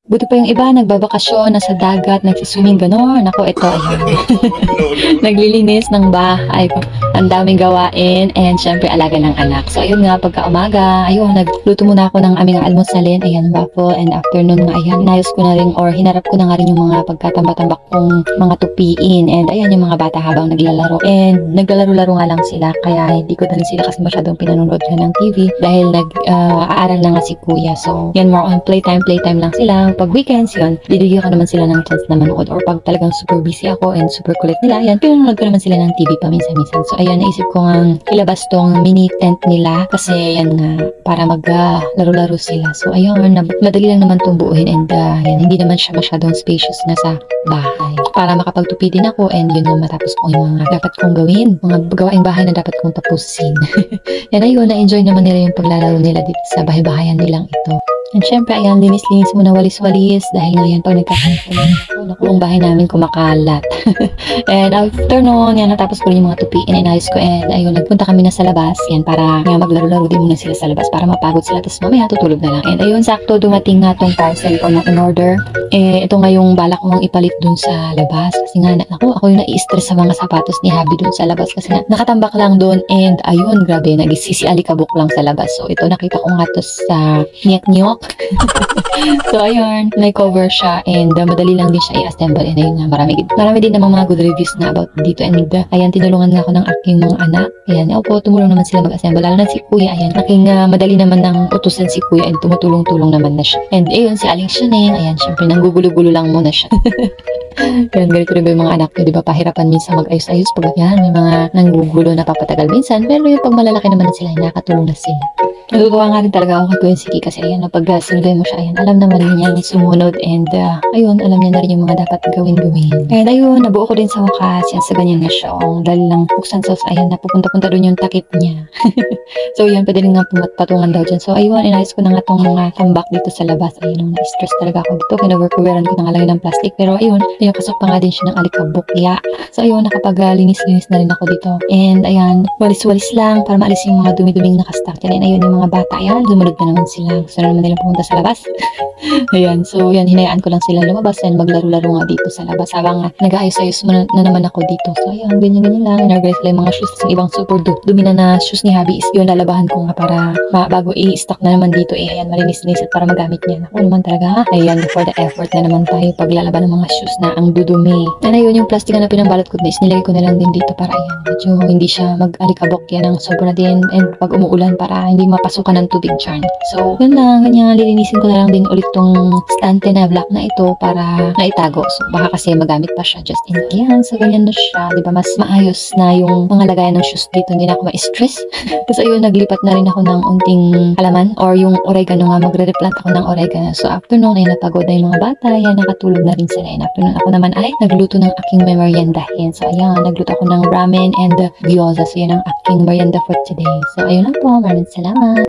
Buti pa yung iba, nagbabakasyon, nasa dagat, nagsiswimming, gano'n. Ako, ito, ayan. Naglilinis ng bahay. Ang daming gawain, and syempre, alaga ng anak. So, ayun nga, pagka umaga, ayun, nagluto muna ako ng aming almusalin. Ayan, waffle. And afternoon nga, ayan, inayos ko na rin, or hinarap ko na nga rin yung mga pagkatambak-tambak kong mga tupiin. And ayan, yung mga bata habang naglalaro. And naglalaro-laro nga lang sila, kaya hindi ko na rin sila kasi masyadong pinanonood ng TV dahil aaral na nga si kuya. So, yan, more on playtime lang sila. Pag weekends, yun, bibigyan ko naman sila ng chance na manood, or pag talagang super busy ako and super kulit nila, yan, pinanonood ko naman sila ng TV paminsan-minsan. So, ayan, naisip ko nga ilabas tong mini tent nila kasi yan nga, para laro-laro sila. So, ayun, madali lang naman tong buuhin, and yan, hindi naman siya masyadong spacious na sa bahay. Para makapagtupi din ako, and yun yung matapos ko yung mga dapat kong gawin, mga gawaing bahay na dapat kong tapusin. Yan, ayun, na-enjoy naman nila yung paglalaro nila dito sa bahay-bahayan nilang ito. And syempre, ayan, linis-linis muna, walis-walis, dahil ngayon pag nagkakaroon ako, yung bahay namin kumakalat. And after noon, yan, natapos ko rin yung mga tupiin, inayos ko, and ayun, nagpunta kami na sa labas, yan, para nga maglaro-laro din muna sila sa labas, para mapagod sila, tapos mamaya tutulog na lang. And ayun, sakto, dumating nga tong parcel ko na in-order. Ito nga yung balak kong ipalit dun sa labas, kasi nga, ako yung nai-stress sa mga sapatos ni Habi dun sa labas, kasi nga, nakatambak lang dun, and ayun, grabe, nagisisi alikabok lang sa labas. So, ito, nakita ko nga to sa Nyek-Nyok. So, ayun, may cover siya, and madali lang din siya i-assemble, and ayun nga, marami din namang mga good reviews na about dito, and ayan, tinulungan nga ako ng aking mga anak. Ayan, opo, tumulong naman sila mag-assemble, lalo na si kuya, ayan, madali naman ng utusan si kuya, and tumutulong-tulong naman na siya. And ayun, si Aling Shaneng, ayan, syempre, nanggugulo-gulo lang muna siya. Yan, ganito rin ba yung mga anak ko, di ba, pahirapan minsan mag-ayos-ayos pag yan, may mga nanggugulo na papatagal minsan, pero yung pag malalaki naman na sila, nakakatulong na sila. Natutuwa nga rin talaga ako kay Kuya Siki, kasi ayan, pag sinugay mo siya, ayan, alam naman niya sumunod, and ayun, alam niya na rin yung mga dapat gawin. And ayun, nabuo ko din sa wakas, yan, sa ganyan na siya, dahil lang buksan sauce, ayan, napupunta-punta doon yung takip niya. So yun, pwede rin nga patungan daw dyan. So ayun, inayos ko na nga tong mga tambak dito sa labas. Ayun, na-stress talaga ako dito, kinawork-wearan ko na nga lang ng plastic, pero ayun, pinapasok pa nga din siya ng alikabok. So ayun, nakapag-linis-linis na rin ako dito, and ayan, walis-walis lang para maalis yung mga dumi-duming nakastack dyan. And ayun, yung mga bata, ayan, sumunod na naman sila, gusto na naman nilang pumunta sa labas. Ayan, so yan, hinayaan ko lang sila lumabas, and maglaro-laro nga dito sa labas habang nag-aayos-ayos na naman ako dito. So ayan, ganyan-ganyan lang, inargay sila yung mga shoes, yung ibang super dumi na shoes ni Habi is yun, lalabahan ko nga para bago i-stock na naman dito, ayan, malinis-linis at para magamit niya. Ako naman talaga, ayan, before the effort na naman tayo paglalaban ng mga shoes na ang dudumi. And ayun, yung plastic na pinambalot ko is nilagay ko na lang din dito para ayan, medyo hindi siya mag-alikabok yan ng sobra din, and pag umuulan para hindi mapasukan ng tubig dyan. So yun lang, ganyan, lilinisin ko na lang din ulit tong stante na black na ito para naitago. So baka kasi magamit pa siya just in case. Yan, so ganyan na siya, diba, mas maayos na yung mga lagayan ng shoes dito, hindi na ako ma-stress. Tapos ayun, naglipat na rin ako ng unting halaman, or yung oregano nga, magre-replant ako ng oregano. So after noon ay napagod na yung mga bata, yan, nakatulog na rin sila. And after noon, ako naman ay nagluto ng aking meriendahin. So ayan, nagluto ako ng ramen and gyoza. So yan ang aking merienda for today. So ayun lang po, maraming salamat.